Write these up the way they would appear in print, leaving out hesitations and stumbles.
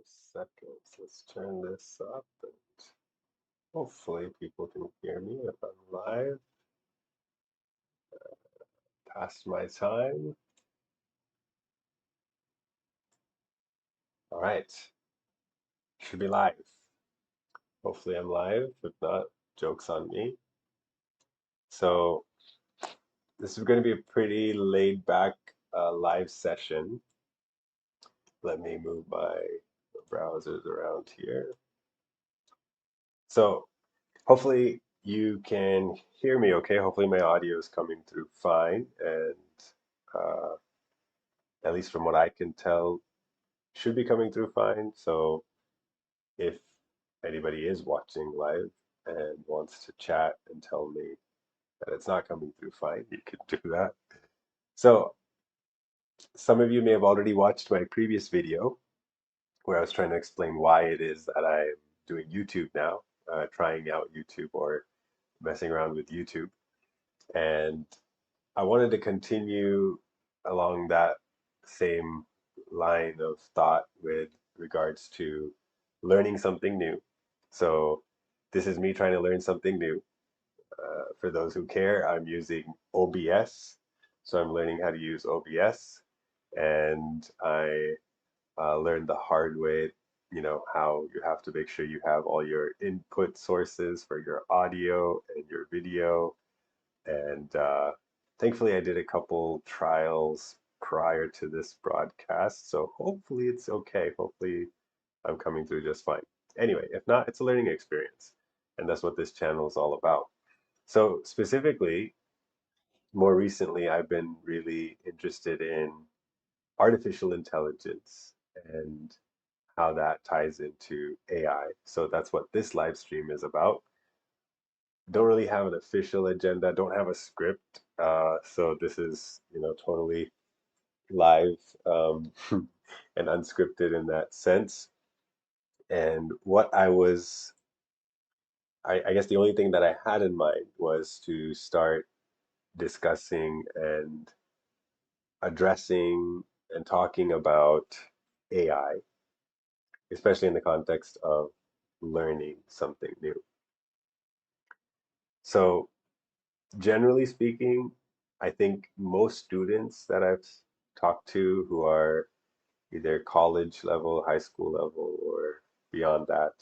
Seconds. Let's turn this up and hopefully people can hear me if I'm live. Past my time. All right. Should be live. Hopefully I'm live. If not, joke's on me. So this is going to be a pretty laid back live session. Let me move my browsers around here. So hopefully you can hear me okay. Hopefully my audio is coming through fine and uh, at least from what I can tell, should be coming through fine. So if anybody is watching live and wants to chat and tell me that it's not coming through fine, you can do that. So some of you may have already watched my previous video where I was trying to explain why it is that I'm doing YouTube now, trying out YouTube or messing around with YouTube. And I wanted to continue along that same line of thought with regards to learning something new. So this is me trying to learn something new. For those who care, I'm using OBS. So I'm learning how to use OBS, and I learned the hard way, how you have to make sure you have all your input sources for your audio and your video and thankfully, I did a couple trials prior to this broadcast, so hopefully it's okay. Hopefully, I'm coming through just fine. Anyway, if not, it's a learning experience, and that's what this channel is all about. So, specifically, more recently, I've been really interested in artificial intelligence and how that ties into AI. So, that's what this live stream is about. Don't really have an official agenda, don't have a script. So this is, totally live and unscripted in that sense. And what I guess the only thing that I had in mind was to start discussing and addressing and talking about AI, especially in the context of learning something new. So generally speaking, I think most students that I've talked to who are either college level, high school level, or beyond that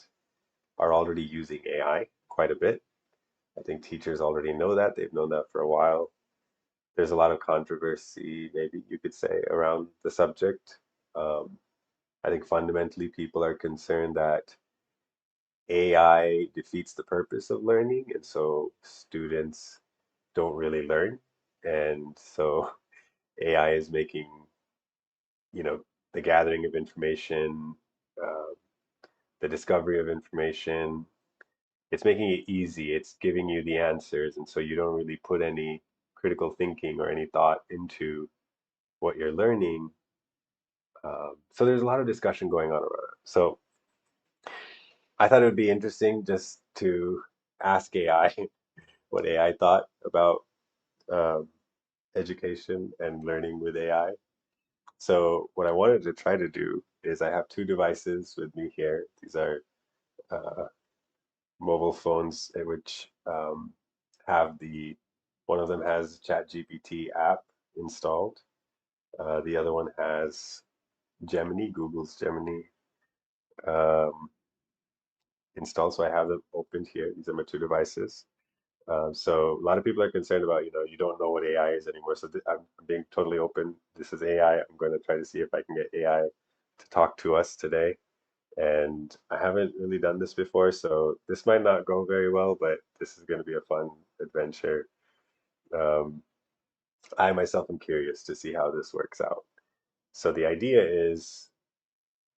are already using AI quite a bit. I think teachers already know that. They've known that for a while. There's a lot of controversy, maybe you could say, around the subject. Um, I think fundamentally people are concerned that AI defeats the purpose of learning, and so students don't really learn. And so AI is making, you know, the gathering of information, uh, the discovery of information, it's making it easy. It's giving you the answers. And so you don't really put any critical thinking or any thought into what you're learning. So there's a lot of discussion going on around it. So I thought it would be interesting just to ask AI what AI thought about um, education and learning with AI. So what I wanted to try to do is I have two devices with me here. These are uh, mobile phones which have one of them has ChatGPT app installed. The other one has Gemini, Google's Gemini um, installed. So I have them opened here. These are my two devices. So a lot of people are concerned about, you don't know what AI is anymore. So I'm being totally open. This is AI. I'm going to try to see if I can get AI to talk to us today. And I haven't really done this before, so this might not go very well, but this is going to be a fun adventure. Um, I myself am curious to see how this works out. So the idea is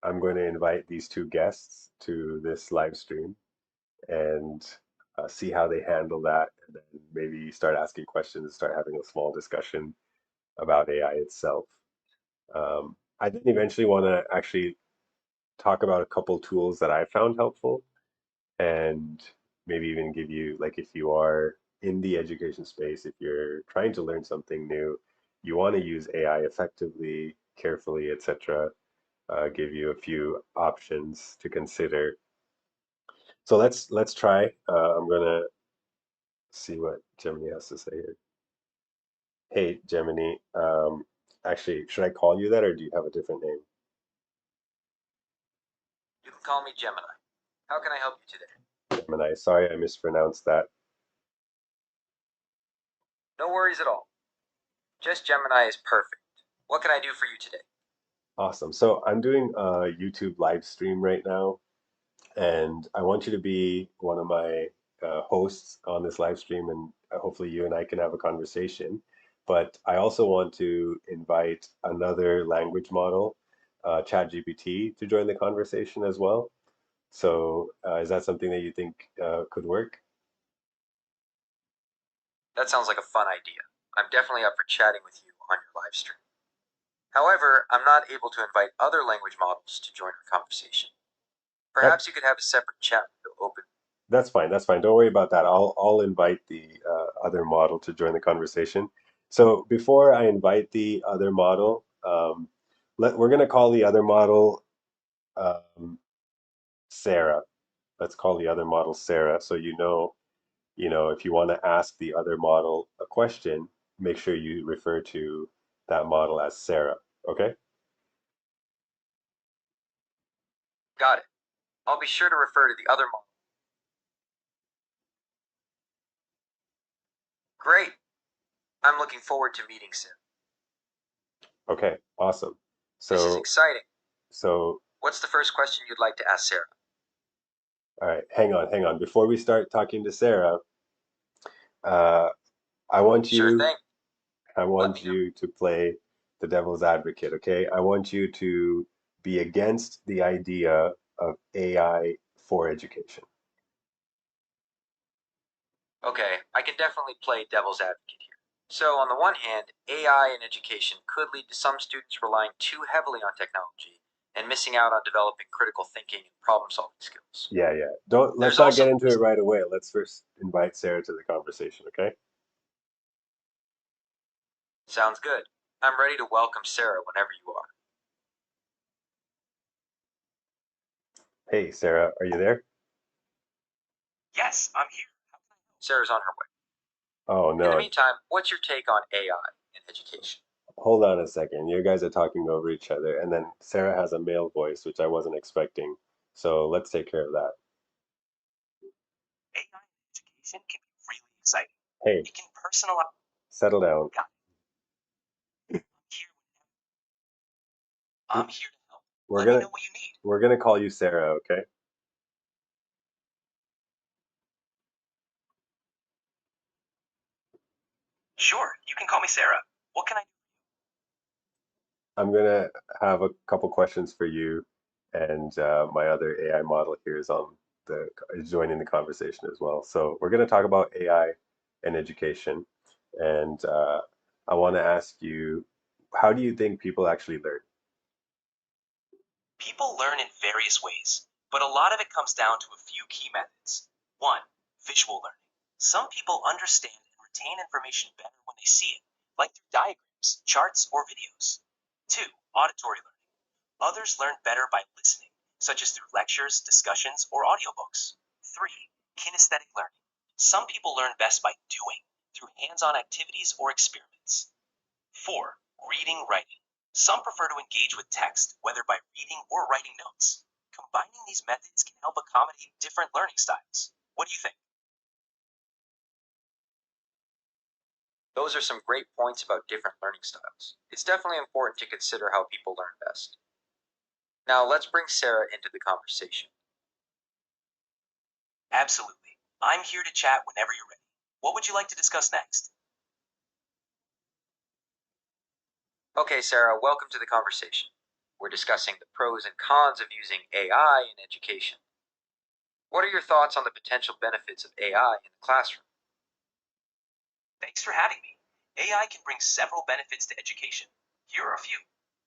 I'm going to invite these two guests to this live stream and see how they handle that, and then maybe start asking questions, start having a small discussion about AI itself. I then eventually want to actually talk about a couple tools that I found helpful and maybe even give you, like, if you are in the education space, if you're trying to learn something new, you want to use AI effectively, carefully, etc. give you a few options to consider. So let's try. I'm gonna see what Gemini has to say here. Hey, Gemini. Actually, should I call you that, or do you have a different name? You can call me Gemini. How can I help you today? Gemini. Sorry, I mispronounced that. No worries at all. Just Gemini is perfect. What can I do for you today? Awesome. So I'm doing a YouTube live stream right now, and I want you to be one of my hosts on this live stream, and hopefully you and I can have a conversation. But I also want to invite another language model, ChatGPT, to join the conversation as well. So is that something that you think could work? That sounds like a fun idea. I'm definitely up for chatting with you on your live stream. However, I'm not able to invite other language models to join our conversation. That Perhaps you could have a separate chat window open. that's fine. That's fine. Don't worry about that. I'll invite the other model to join the conversation. So before I invite the other model, we're gonna call the other model Sarah. Let's call the other model Sarah. So if you want to ask the other model a question, make sure you refer to that model as Sarah. Okay? Got it. I'll be sure to refer to the other model. Great. I'm looking forward to meeting Sim. Okay, awesome. This is So exciting. so What's the first question you'd like to ask Sarah? all right, hang on. Before we start talking to Sarah, uh, I want Sure you thing. I Let me want know. you to play the devil's advocate, okay? I want you to be against the idea of AI for education. Okay, I can definitely play devil's advocate here. So, on the one hand, AI in education could lead to some students relying too heavily on technology and missing out on developing critical thinking and problem solving skills. Yeah, yeah. Don't let's There's not also get the into it risk. right away. Let's first invite Sarah to the conversation, okay? Sounds good. I'm ready to welcome Sarah whenever you are. Hey, Sarah, are you there? Yes, I'm here. Sarah's on her way. Oh In the no. meantime, what's your take on AI in education? Hold on a second. You guys are talking over each other, and then Sarah has a male voice, which I wasn't expecting. So let's take care of that. AI in education can be really exciting. Hey, It can personalize. settle down. Yeah, I'm here to help. We're Let me gonna know what you need. we're gonna call you Sarah, okay? Sure, you can call me Sarah. What can I do? I'm gonna have a couple questions for you, and my other AI model here is joining the conversation as well. So we're gonna talk about AI and education, and I want to ask you, how do you think people actually learn? People learn in various ways, but a lot of it comes down to a few key methods. 1. Visual learning. Some people understand and retain information better when they see it, like through diagrams, charts, or videos. 2. Auditory learning. Others learn better by listening, such as through lectures, discussions, or audiobooks. 3. Kinesthetic learning. Some people learn best by doing, through hands-on activities or experiments. 4. Reading writing. Some prefer to engage with text, whether by reading or writing notes. Combining these methods can help accommodate different learning styles. What do you think? Those are some great points about different learning styles. It's definitely important to consider how people learn best. Now, let's bring Sarah into the conversation. Absolutely. I'm here to chat whenever you're ready. What would you like to discuss next? Okay, Sarah, welcome to the conversation. We're discussing the pros and cons of using AI in education. What are your thoughts on the potential benefits of AI in the classroom? Thanks for having me. AI can bring several benefits to education. Here are a few.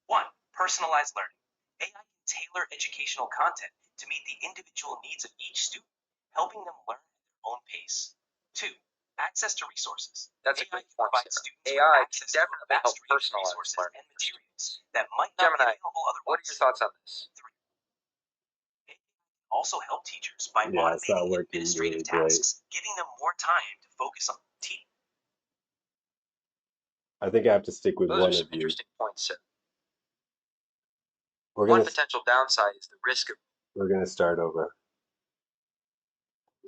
1. Personalized learning. AI can tailor educational content to meet the individual needs of each student, helping them learn at their own pace. 2. Access to resources. That's a AI good can point, provide Sarah. students with AI can access to a definitely help vast range of personalize resources learning and for materials students. that might not be Gemini, available what are your otherwise. thoughts on this? 3. AI can also help teachers by Yeah, it's not automating working administrative really great. tasks, giving them more time to focus on teaching. I think I have to stick with Those are one some of you. interesting points, Sarah. We're One gonna potential downside is the risk of we're gonna start over.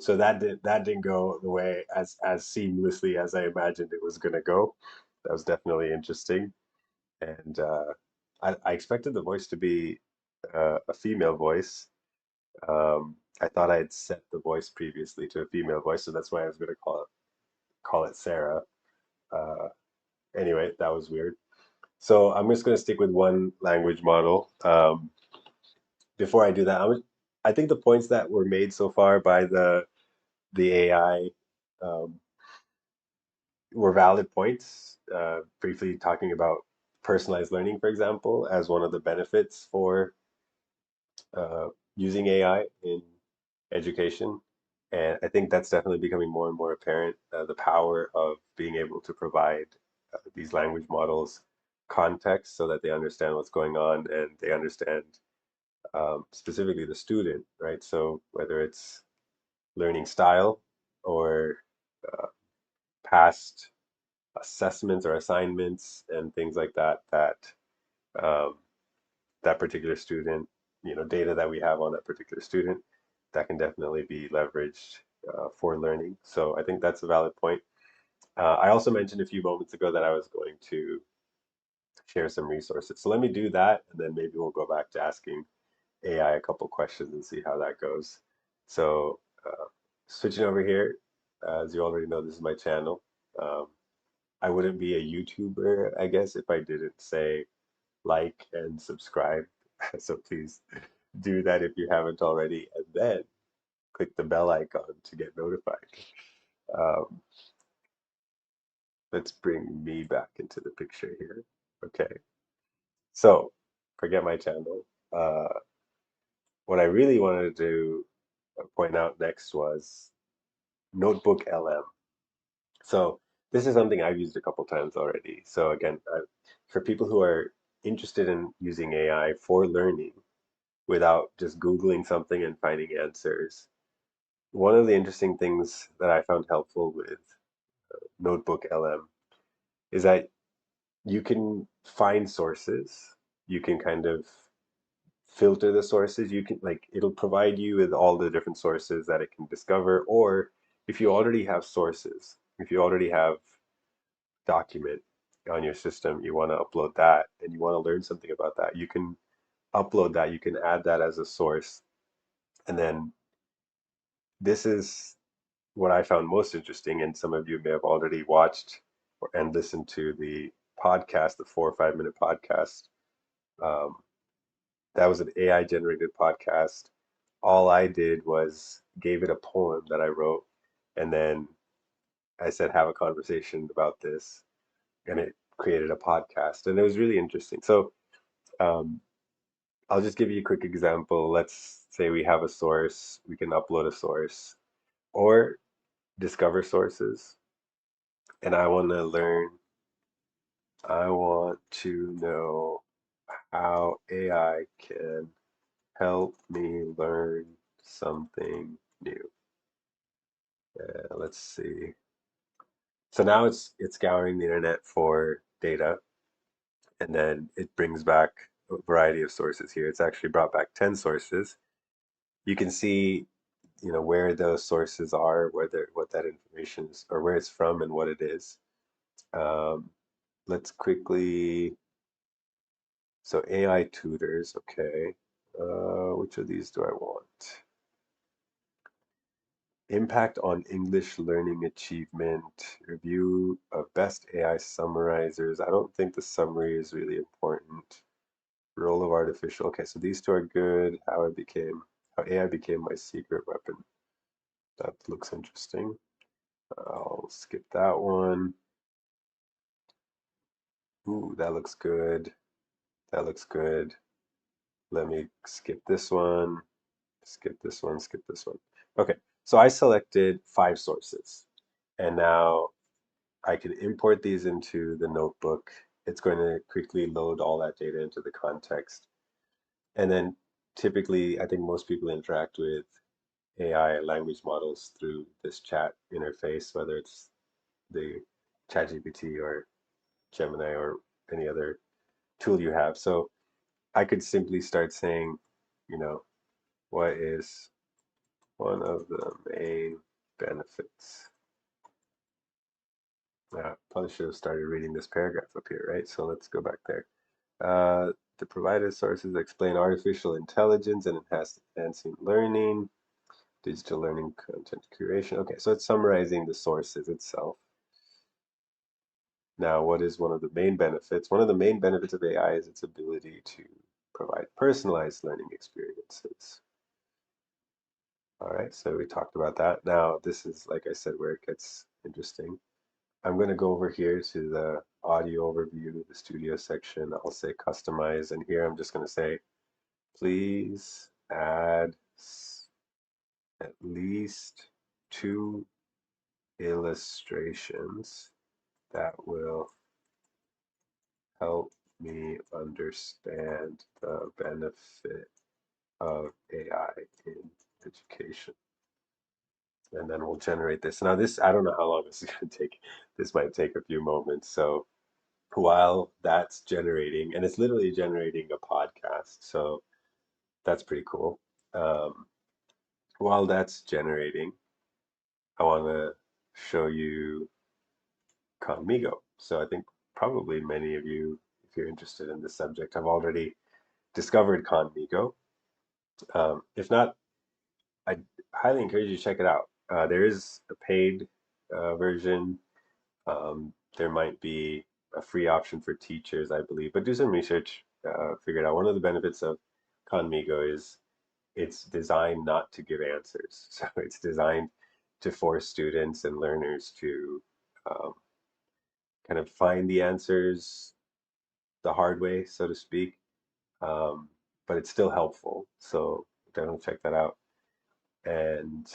So that didn't go the way as seamlessly as I imagined it was gonna go. That was definitely interesting, and I expected the voice to be a female voice. I thought I'd set the voice previously to a female voice, so that's why I was gonna call it Sarah. Uh, anyway, that was weird. So I'm just gonna stick with one language model. Before I do that, I think the points that were made so far by the AI um, were valid points. Briefly talking about personalized learning, for example, as one of the benefits for uh, using AI in education. And I think that's definitely becoming more and more apparent, the power of being able to provide these language models context so that they understand what's going on and they understand specifically the student, right? So whether it's learning style or uh, past assessments or assignments and things like that, um, that particular student, data that we have on that particular student, that can definitely be leveraged for learning. So I think that's a valid point. I also mentioned a few moments ago that I was going to share some resources. So let me do that, and then maybe we'll go back to asking AI a couple questions and see how that goes. So switching over here, as you already know, this is my channel. Um, I wouldn't be a YouTuber, I guess, if I didn't say like and subscribe. So please do that if you haven't already, and then click the bell icon to get notified. Um, let's bring me back into the picture here. Okay, so forget my channel. Uh, what I really wanted to point out next was Notebook LM. So this is something I've used a couple times already. So again, for people who are interested in using AI for learning without just Googling something and finding answers, one of the interesting things that I found helpful with Notebook LM is that you can find sources. You can kind of filter the sources. You can like it'll provide you with all the different sources that it can discover. Or if you already have sources, if you already have document on your system, you want to upload that and you want to learn something about that, you can upload that, you can add that as a source. And then this is what I found most interesting, and some of you may have already watched and listened to the podcast, the 4 or 5 minute podcast. Um, that was an AI generated podcast. All I did was gave it a poem that I wrote, and then I said, have a conversation about this, and it created a podcast, and it was really interesting. So um, I'll just give you a quick example. Let's say we have a source, we can upload a source or discover sources, and I want to know how AI can help me learn something new. Let's see. So now it's scouring the internet for data, and then it brings back a variety of sources here. It's actually brought back 10 sources. You can see, where those sources are, what that information is, or where it's from and what it is. Um, let's quickly, so AI tutors, okay. Which of these do I want? Impact on English learning achievement, review of best AI summarizers. I don't think the summary is really important. Role of artificial. Okay, so these two are good. How AI became my secret weapon. That looks interesting. I'll skip that one. Ooh, that looks good. That looks good. Let me skip this one. Skip this one. Skip this one. Okay, so I selected 5 sources. And now I can import these into the notebook. It's going to quickly load all that data into the context. And then typically, I think most people interact with AI language models through this chat interface, whether it's the ChatGPT or Gemini or any other tool you have. So I could simply start saying, you know, what is one of the main benefits? Probably should have started reading this paragraph up here, right? So let's go back there. The provided sources explain artificial intelligence and enhancing learning, digital learning content curation. Okay, so it's summarizing the sources itself. Now, what is one of the main benefits? One of the main benefits of AI is its ability to provide personalized learning experiences. All right, so we talked about that. Now, this is, like I said, where it gets interesting. I'm going to go over here to the audio overview, the studio section. I'll say customize, and here I'm just going to say, please add at least 2 illustrations that will help me understand the benefit of AI in education. And then we'll generate this. Now this, I don't know how long this is going to take. This might take a few moments. So while that's generating, and it's literally generating a podcast, so that's pretty cool. Um, while that's generating, I want to show you Conmigo. So I think probably many of you, if you're interested in this subject, have already discovered Conmigo. If not, I highly encourage you to check it out. There is a paid version. There might be a free option for teachers, I believe, but do some research, figure it out. One of the benefits of Conmigo is it's designed not to give answers. So it's designed to force students and learners to um, kind of find the answers the hard way, so to speak. Um, but it's still helpful. So definitely check that out. And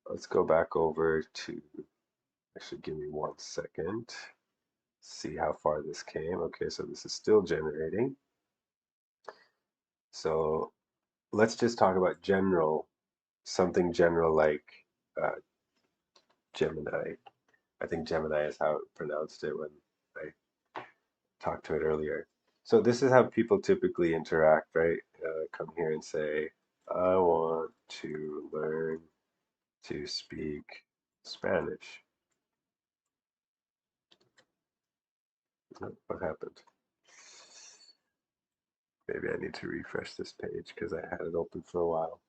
let's go back over to, actually, give me 1 second. See how far this came. Okay, so this is still generating. So let's just talk about general, something general like uh, Gemini. I think Gemini is how it pronounced it when I talked to it earlier. So this is how people typically interact, right? Come here and say, I want to learn to speak Spanish. Oh, what happened? Maybe I need to refresh this page because I had it open for a while.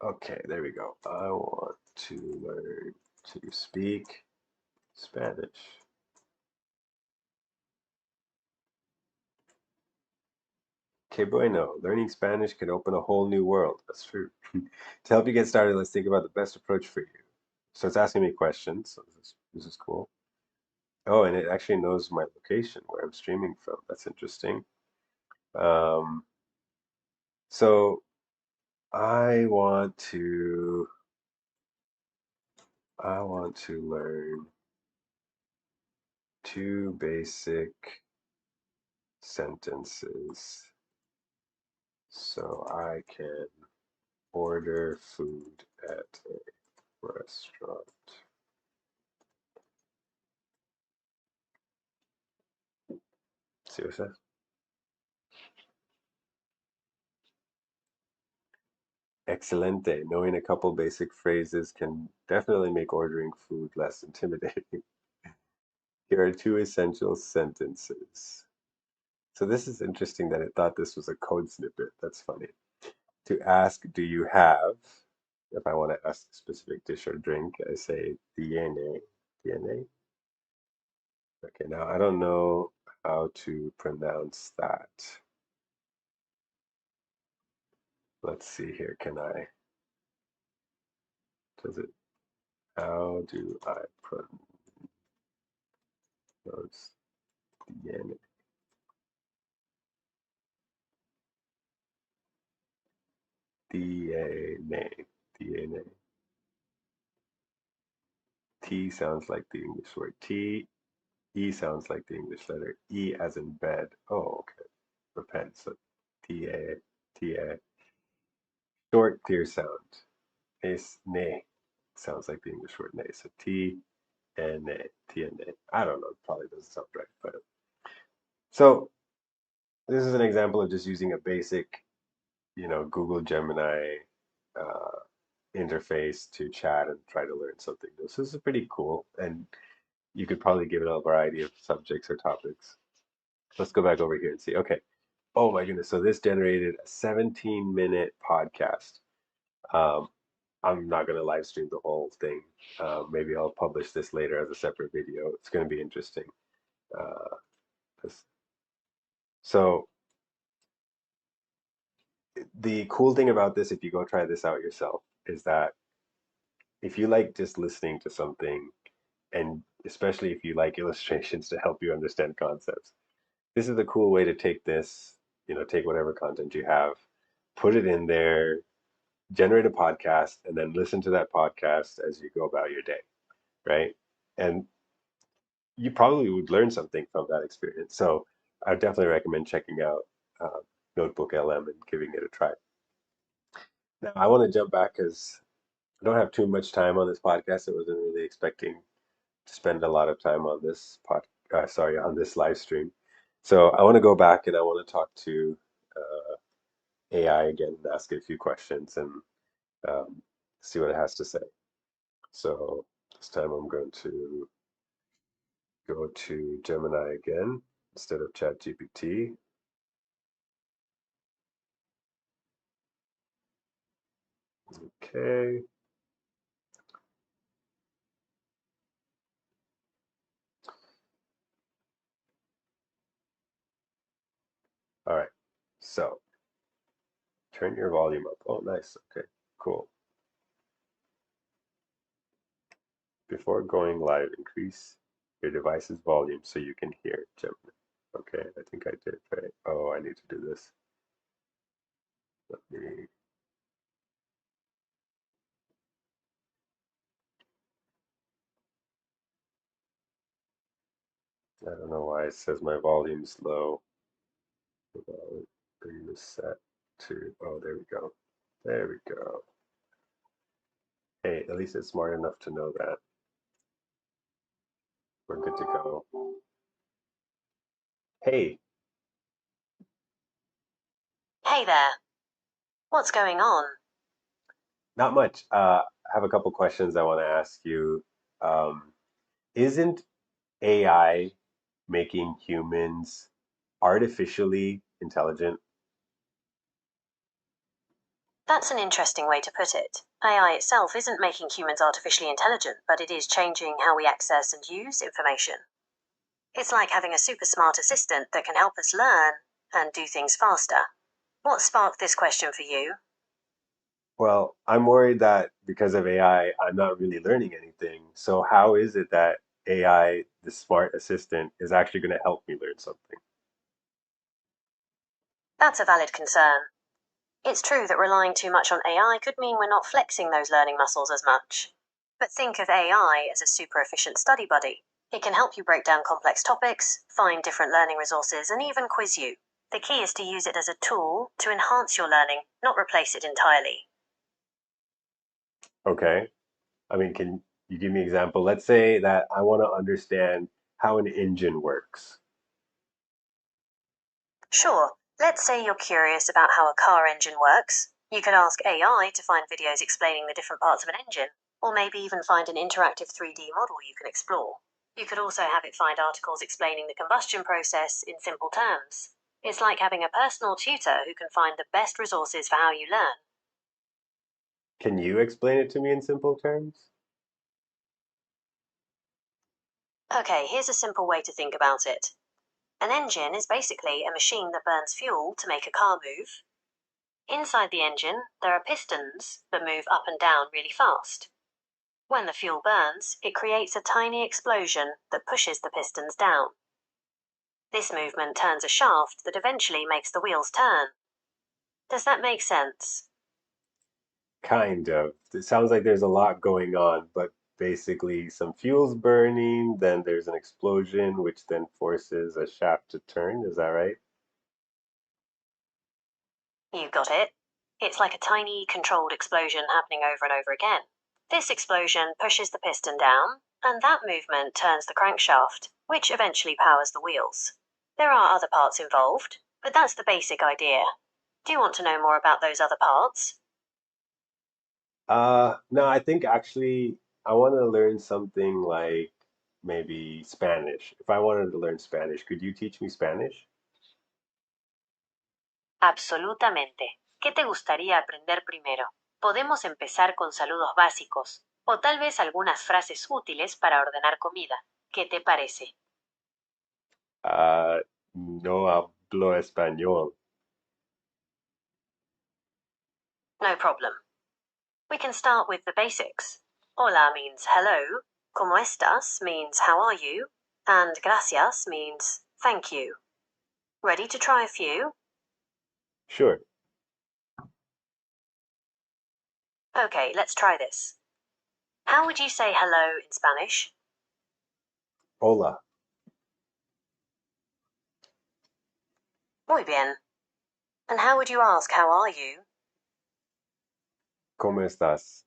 Okay, there we go. I want to learn to speak Spanish. Que bueno. Learning Spanish can open a whole new world. That's true. To help you get started, let's think about the best approach for you. So it's asking me questions. So this is cool. Oh, and it actually knows my location, where I'm streaming from. That's interesting. Um, so I want to learn 2 basic sentences so I can order food at a restaurant. See what it says? Excelente. Knowing a couple basic phrases can definitely make ordering food less intimidating. Here are 2 essential sentences. So this is interesting that it thought this was a code snippet. That's funny. To ask, do you have? If I want to ask a specific dish or drink, I say tiene. Tiene. Okay, now I don't know how to pronounce that. Let's see here. Does it, how do I pronounce tiene? DNA. DNA. T sounds like the English word T. E sounds like the English letter E as in bed. Oh, okay. Repent. So T-A, T-A. Short, clear sound. Is nay. Sounds like the English word nay. So T and nay. T and nay. I don't know. It probably doesn't sound right. But so this is an example of just using a basic, Google Gemini uh, interface to chat and try to learn something new. So this is pretty cool. And you could probably give it a variety of subjects or topics. Let's go back over here and see. Okay. Oh my goodness. So this generated a 17-minute podcast. Um, I'm not going to live stream the whole thing. Maybe I'll publish this later as a separate video. It's going to be interesting. Uh, so the cool thing about this, if you go try this out yourself, is that if you like just listening to something, and especially if you like illustrations to help you understand concepts, this is a cool way to take this, take whatever content you have, put it in there, generate a podcast, and then listen to that podcast as you go about your day, right? And you probably would learn something from that experience. So I definitely recommend checking out Notebook LM and giving it a try. Now, I want to jump back because I don't have too much time on this podcast. I wasn't really expecting to spend a lot of time on this on this live stream. So I want to go back and I want to talk to AI again and ask it a few questions and um, see what it has to say. So this time I'm going to go to Gemini again instead of ChatGPT. Okay. All right. So turn your volume up. Oh, nice. Okay, cool. Before going live, increase your device's volume so you can hear Gemini. Okay, I think I did, right? Oh, I need to do this. Let me. I don't know why it says my volume's low. I'll bring this set to. Oh, there we go. There we go. Hey, at least it's smart enough to know that we're good to go. Hey, Hey there, what's going on? not much. I have a couple questions I want to ask you. Um, isn't AI making humans artificially intelligent? That's an interesting way to put it. AI itself isn't making humans artificially intelligent, but it is changing how we access and use information. It's like having a super smart assistant that can help us learn and do things faster. What sparked this question for you? Well, I'm worried that because of AI, I'm not really learning anything. So how is it that AI, the smart assistant, is actually going to help me learn something? That's a valid concern. It's true that relying too much on AI could mean we're not flexing those learning muscles as much. But think of AI as a super efficient study buddy. It can help you break down complex topics, find different learning resources, and even quiz you. The key is to use it as a tool to enhance your learning, not replace it entirely. Okay. I mean, can you give me an example? Let's say that I want to understand how an engine works. Sure, let's say you're curious about how a car engine works. You could ask AI to find videos explaining the different parts of an engine, or maybe even find an interactive 3D model you can explore. You could also have it find articles explaining the combustion process in simple terms. It's like having a personal tutor who can find the best resources for how you learn. Can you explain it to me in simple terms? Okay, here's a simple way to think about it. An engine is basically a machine that burns fuel to make a car move. Inside the engine, there are pistons that move up and down really fast. When the fuel burns, it creates a tiny explosion that pushes the pistons down. This movement turns a shaft that eventually makes the wheels turn. Does that make sense? Kind of. It sounds like there's a lot going on, but basically some fuel's burning, then there's an explosion, which then forces a shaft to turn. Is that right? You got it. It's like a tiny, controlled explosion happening over and over again. This explosion pushes the piston down, and that movement turns the crankshaft, which eventually powers the wheels. There are other parts involved, but that's the basic idea. Do you want to know more about those other parts? No, I think actually I want to learn something like maybe Spanish. If I wanted to learn Spanish, could you teach me Spanish? Absolutamente. ¿Qué te gustaría aprender primero? Podemos empezar con saludos básicos, o tal vez algunas frases útiles para ordenar comida. ¿Qué te parece? No hablo español. No problem. We can start with the basics. Hola means hello, ¿cómo estás means how are you, and gracias means thank you. Ready to try a few? Sure. Okay, let's try this. How would you say hello in Spanish? Hola. Muy bien. And how would you ask how are you? ¿Cómo estás?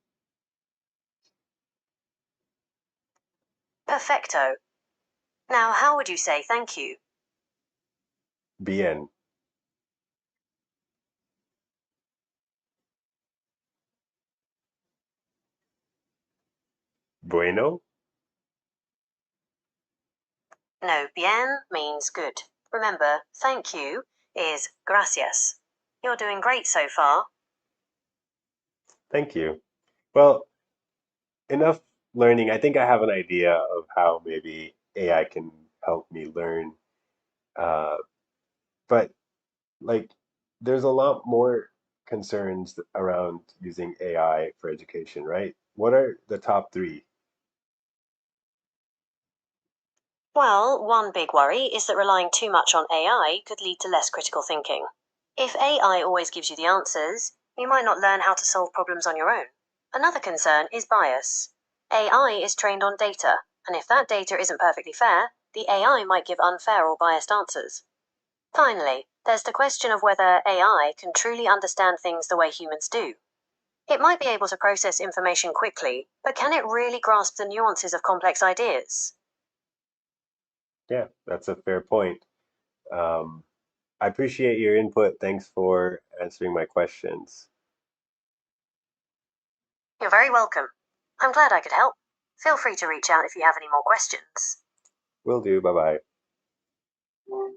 Perfecto. Now, how would you say thank you? Bien. Bueno. No, bien means good. Remember, thank you is gracias. You're doing great so far. Thank you. Well, enough learning. I think I have an idea of how maybe AI can help me learn. Uh, but like, there's a lot more concerns around using AI for education, right? What are the top three? Well, one big worry is that relying too much on AI could lead to less critical thinking. If AI always gives you the answers, you might not learn how to solve problems on your own. Another concern is bias. AI is trained on data, and if that data isn't perfectly fair, the AI might give unfair or biased answers. Finally, there's the question of whether AI can truly understand things the way humans do. It might be able to process information quickly, but can it really grasp the nuances of complex ideas? Yeah, that's a fair point. Um, I appreciate your input. Thanks for answering my questions. You're very welcome. I'm glad I could help. Feel free to reach out if you have any more questions. Will do. Bye bye.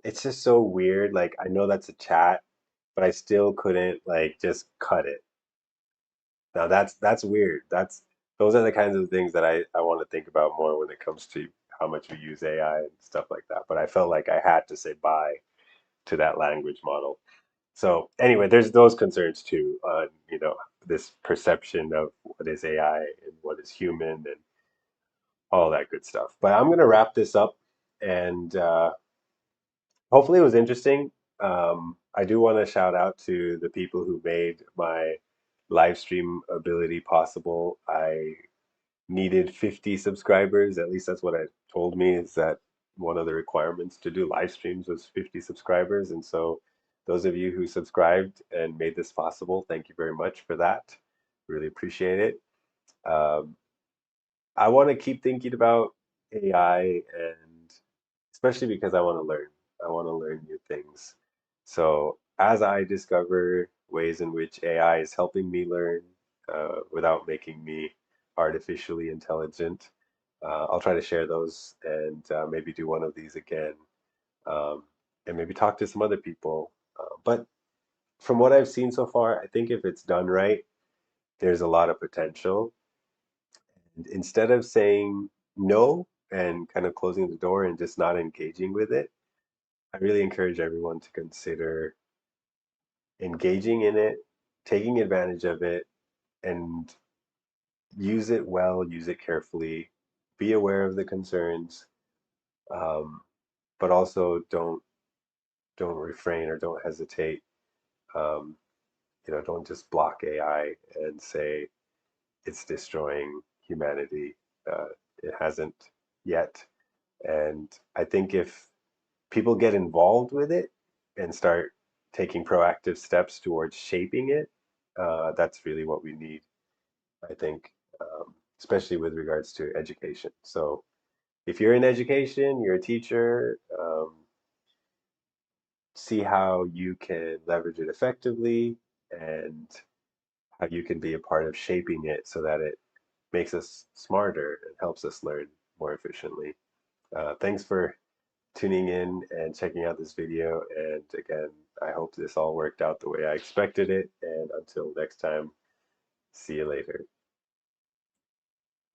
It's just so weird. Like, I know that's a chat, but I still couldn't like just cut it. Now that's weird. That's those are the kinds of things that I want to think about more when it comes to how much we use AI and stuff like that. But I felt like I had to say bye to that language model. So anyway, there's those concerns too on, this perception of what is AI and what is human and all that good stuff. But I'm gonna wrap this up, and hopefully it was interesting. I do want to shout out to the people who made my live stream ability possible. I needed 50 subscribers. At least that's what it told me, is that one of the requirements to do live streams was 50 subscribers. And so those of you who subscribed and made this possible, thank you very much for that. Really appreciate it. Um, I want to keep thinking about AI, and especially because I want to learn. I want to learn new things. So as I discover ways in which AI is helping me learn without making me artificially intelligent, I'll try to share those and maybe do one of these again, um, and maybe talk to some other people. But from what I've seen so far, I think if it's done right, there's a lot of potential. And instead of saying no and kind of closing the door and just not engaging with it, I really encourage everyone to consider engaging in it, taking advantage of it, and use it well, use it carefully, be aware of the concerns, um, but also don't refrain or don't hesitate. Um, don't just block AI and say it's destroying humanity. it hasn't yet. And I think if people get involved with it and start taking proactive steps towards shaping it, that's really what we need, I think, especially with regards to education. So if you're in education, you're a teacher, see how you can leverage it effectively and how you can be a part of shaping it so that it makes us smarter and helps us learn more efficiently. Thanks for tuning in and checking out this video. And again, I hope this all worked out the way I expected it. And until next time, see you later.